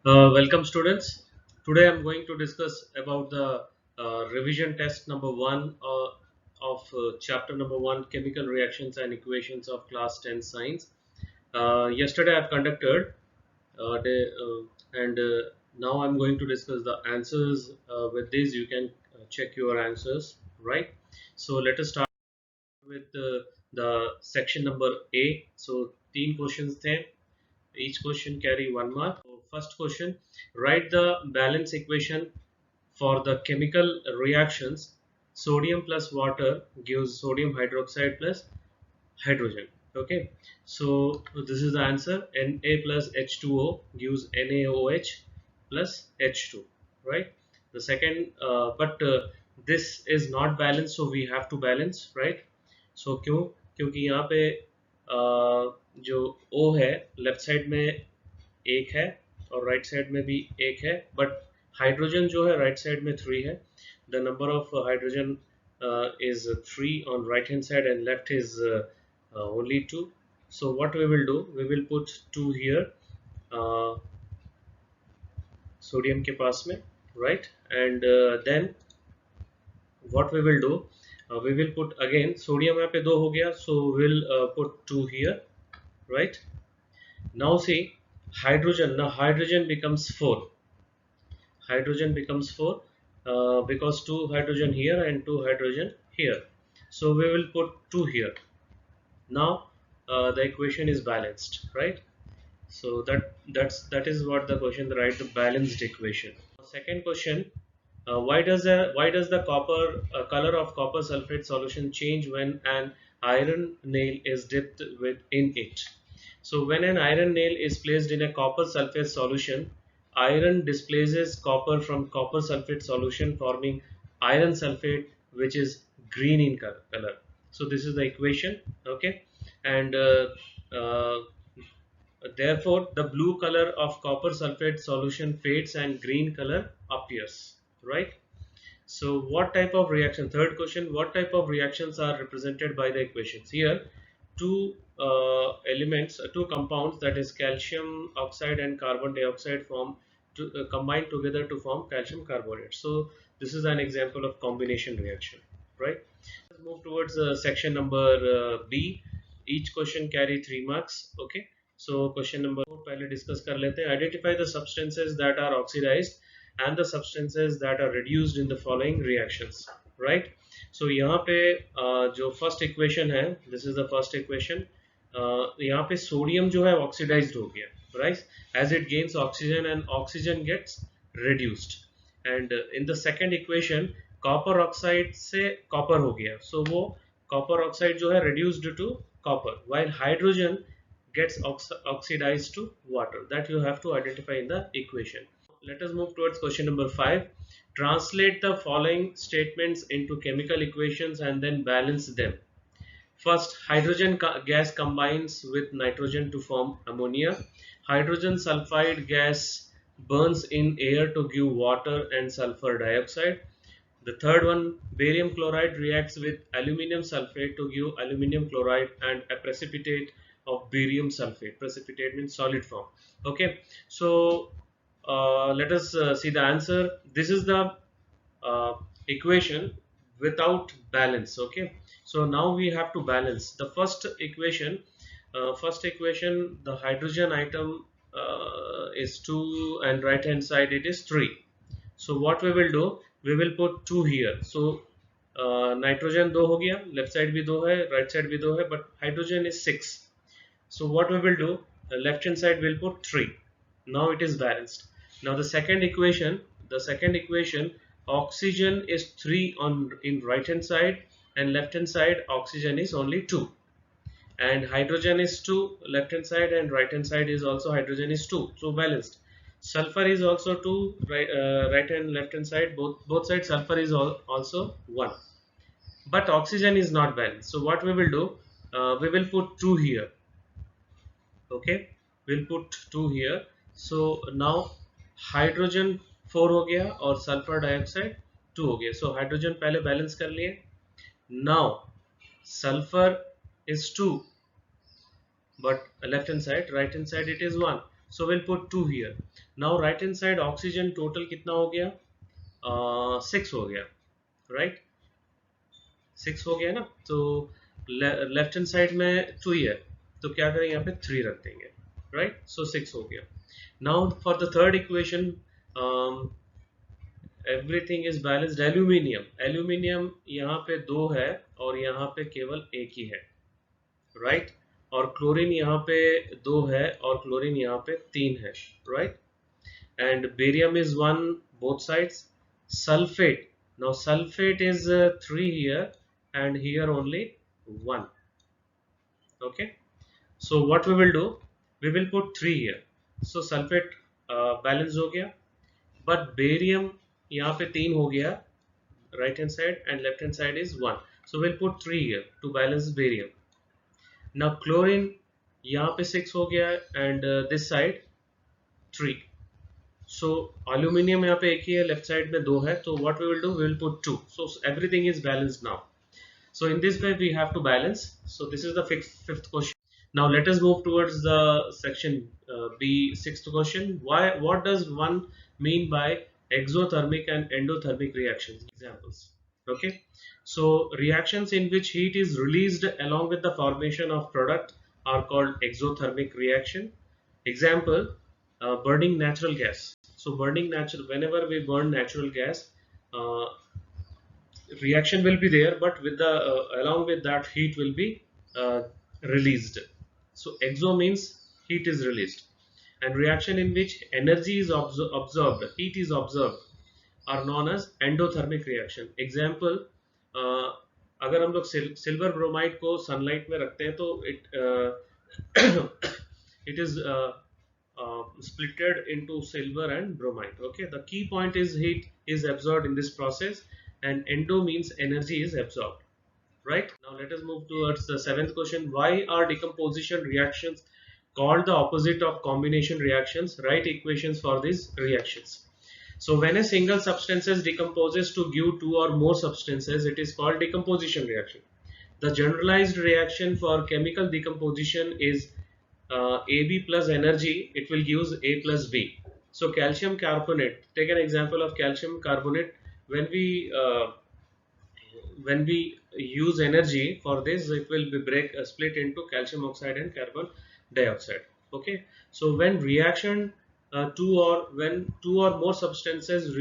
Welcome students. Today I'm going to discuss about the revision test number 1 of chapter number 1, chemical reactions and equations of class 10 science. Yesterday I've conducted and now I'm going to discuss the answers. With this you can check your answers, right? So let us start with the section number A. So 3 questions there. Each question carry 1 mark. So first question, write the balance equation for the chemical reactions. Sodium plus water gives sodium hydroxide plus hydrogen. Okay, so this is the answer. Na plus H2O gives NaOH plus H2, right? The second, but this is not balanced, so we have to balance, right? So क्यों? क्योंकि यहाँ पे जो O है left side में एक है और राइट साइड में भी एक है, बट हाइड्रोजन जो है राइट साइड में 3 है. The number of hydrogen is 3 on right hand side and left is only 2. So what we will do, we will put 2 here, uh, sodium के पास में, right? And then what we will do, we will put again sodium यहाँ पे 2 हो गया, so we'll put 2 here, right? Now see hydrogen, now hydrogen becomes 4. Hydrogen becomes 4 because 2 hydrogen here and 2 hydrogen here, so we will put 2 here. Now the equation is balanced, right? So that is what the question, right? The balanced equation. Second question, why does the copper color of copper sulfate solution change when an iron nail is dipped in it? So when an iron nail is placed in a copper sulfate solution, iron displaces copper from copper sulfate solution, forming iron sulfate, which is green in color. So this is the equation, okay? And uh, therefore, the blue color of copper sulfate solution fades and green color appears, right? So what type of reaction? Third question, what type of reactions are represented by the equations? Here, two elements, two compounds, that is calcium oxide and carbon dioxide combine together to form calcium carbonate. So this is an example of combination reaction, right? Let's move towards section number B. Each question carry 3 marks. Okay. So question number 4 पहले discuss कर लेते हैं. Identify the substances that are oxidized and the substances that are reduced in the following reactions. Right. So यहाँ पे जो first equation है, this is the first equation. यहाँ पे sodium जो है oxidized हो गया, right? As it gains oxygen and oxygen gets reduced. And in the second equation copper oxide से कॉपर हो गया, सो वो कॉपर ऑक्साइड जो है reduced to copper, while hydrogen gets oxidized to water. That you have to identify in the equation. Let us move towards question number 5. Translate the following statements into chemical equations and then balance them. First, hydrogen gas combines with nitrogen to form ammonia. Hydrogen sulfide gas burns in air to give water and sulfur dioxide. The third one, barium chloride reacts with aluminium sulfate to give aluminium chloride and a precipitate of barium sulfate. Precipitate means solid form. Okay, so let us see the answer. This is the uh, equation without balance. Okay, so now we have to balance the first equation. First equation, the hydrogen atom is 2 and right hand side it is 3. So what we will do, we will put 2 here. So nitrogen 2 हो गया, left side भी 2 है, right side भी 2 है, but hydrogen is 6. So what we will do, the left hand side will put 3. Now it is balanced. Now the second equation, oxygen is 3 on in right hand side and left hand side oxygen is only 2, and hydrogen is 2 left hand side and right hand side is also hydrogen is 2, so balanced. Sulfur is also 2, right and left hand side, both sides sulfur is also 1, but oxygen is not balanced. So what we will do, we will put 2 here. Okay, we'll put 2 here. So now hydrogen 4 हो गया और sulfur dioxide 2 हो गया. So hydrogen पहले balance कर लिए. Now sulfur is 2, but left hand side, right hand side it is 1. So we'll put 2 here. Now right hand side oxygen total कितना हो गया? 6 हो गया, right? 6 हो गया ना, तो लेफ्ट हैंड साइड में 2 ही है, तो क्या करेंगे यहाँ पे 3 रख देंगे, राइट? सो 6 हो गया. Now for the third equation, everything is balanced. Aluminium, aluminium यहाँ पे 2 है और यहाँ पे केवल एक ही है, राइट? और क्लोरीन यहाँ पे 2 है और क्लोरीन यहाँ पे 3 है, right? And barium is 1 both sides. Sulfate, now sulfate is 3 here and here only 1. Okay, so what we will do, we will put 3 here. So sulfate balance हो गया, but barium यहाँ पे 3 हो गया, right hand side, and left hand side is 1, so we'll put 3 here to balance barium. Now chlorine यहाँ पे 6 हो गया and this side 3. So aluminium यहाँ पे एक ही है, लेफ्ट साइड में 2 है, तो what we will do, we will put 2. So everything is balanced now. So in this way we have to balance. So this is the fifth question. Now let us move towards the section B, sixth question. What does one mean by exothermic and endothermic reactions? Examples. Okay. So reactions in which heat is released along with the formation of product are called exothermic reaction. Example, burning natural gas. So burning natural, whenever we burn natural gas, reaction will be there, but with the along with that heat will be released. So exo means heat is released, and reaction in which energy is absorbed, heat is observed, are known as endothermic reaction. Example, अगर हम लोग silver bromide को sunlight में रखते हैं तो it is splitted into silver and bromide. Okay, the key point is heat is absorbed in this process, and endo means energy is absorbed, right? Now let us move towards the seventh question. Why are decomposition reactions called the opposite of combination reactions? Write equations for these reactions. So when a single substance decomposes to give 2 or more substances, it is called decomposition reaction. The generalized reaction for chemical decomposition is AB plus energy, it will use A plus B. So calcium carbonate, take an example of calcium carbonate. When we use energy for this, it will be split into calcium oxide and carbon dioxide. Okay, so when reaction when two or more substances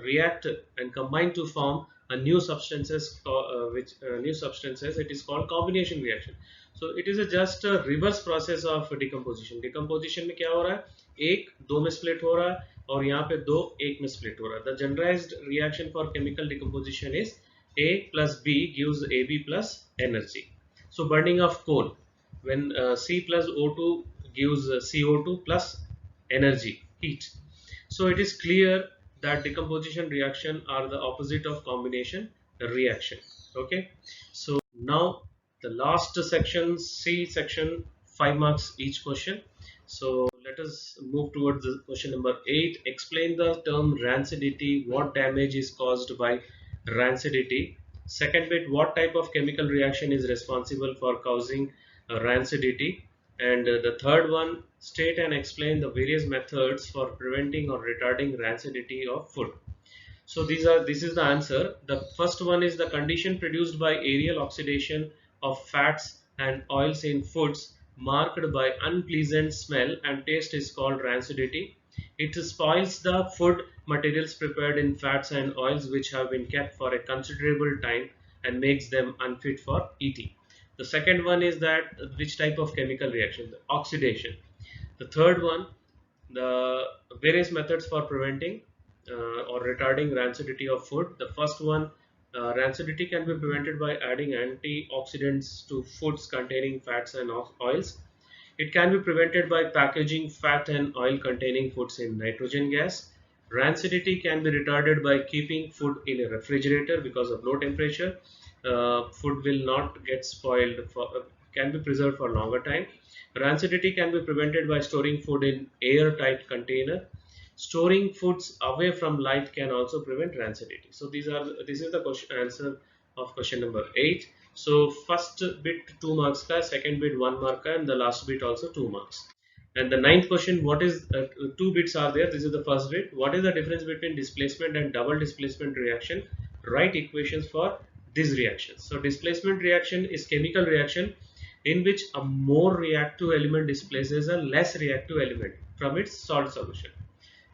react and combine to form a new substances, it is called combination reaction. So it is just a reverse process of decomposition. Decomposition में क्या हो रहा है, एक 2 में split हो रहा है और यहाँ पे 2 1 में split हो रहा है. The generalized reaction for chemical decomposition is A plus B gives AB plus energy. So burning of coal, when C plus O2 gives CO2 plus energy, heat. So it is clear that decomposition reaction are the opposite of combination reaction. Okay, so now the last section, C section, 5 marks each question. So let us move towards the question number 8. Explain the term rancidity. What damage is caused by rancidity? Second bit, what type of chemical reaction is responsible for causing rancidity? And the third one, state and explain the various methods for preventing or retarding rancidity of food. So this is the answer. The first one is the condition produced by aerial oxidation of fats and oils in foods marked by unpleasant smell and taste is called rancidity. It spoils the food materials prepared in fats and oils which have been kept for a considerable time and makes them unfit for eating. The second one is that which type of chemical reaction? The oxidation. The third one, the various methods for preventing or retarding rancidity of food. The first one, rancidity can be prevented by adding antioxidants to foods containing fats and oils. It can be prevented by packaging fat and oil containing foods in nitrogen gas. Rancidity can be retarded by keeping food in a refrigerator because of low temperature. Food will not get spoiled, can be preserved for longer time. Rancidity can be prevented by storing food in airtight container. Storing foods away from light can also prevent rancidity. So this is the answer of question number 8. So first bit 2 marks ka, second bit 1 mark ka, and the last bit also 2 marks. And the ninth question, what is two bits are there? This is the first bit. What is the difference between displacement and double displacement reaction? Write equations for these reactions. So displacement reaction is chemical reaction in which a more reactive element displaces a less reactive element from its salt solution.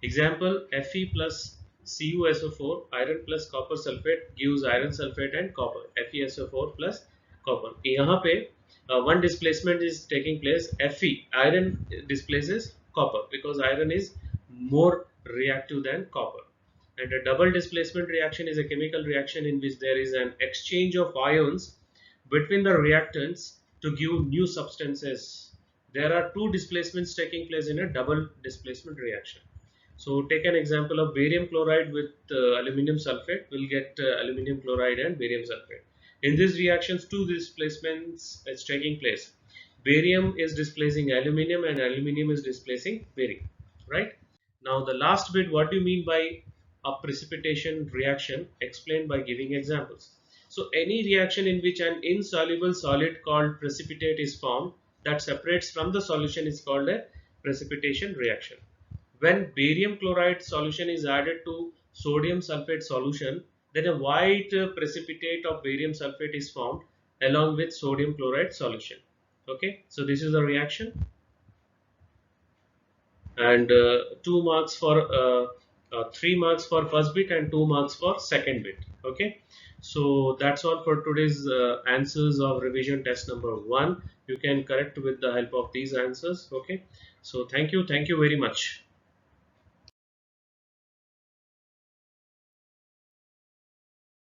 Example, Fe plus CuSO4, iron plus copper sulfate gives iron sulfate and copper, FeSO4 plus copper. यहाँ पे one displacement is taking place, Fe, iron displaces copper because iron is more reactive than copper. And a double displacement reaction is a chemical reaction in which there is an exchange of ions between the reactants to give new substances. There are two displacements taking place in a double displacement reaction. So take an example of barium chloride with aluminum sulfate. We'll get aluminum chloride and barium sulfate. In these reactions, two displacements is taking place. Barium is displacing aluminum and aluminum is displacing barium. Right? Now the last bit, what do you mean by a precipitation reaction? Explain by giving examples. So any reaction in which an insoluble solid called precipitate is formed that separates from the solution is called a precipitation reaction. When barium chloride solution is added to sodium sulfate solution, then a white precipitate of barium sulfate is formed along with sodium chloride solution. Okay, so this is the reaction, and 2 marks for 3 marks for first bit and 2 marks for second bit. Okay, so that's all for today's answers of revision test number 1. You can correct with the help of these answers. Okay, so thank you very much.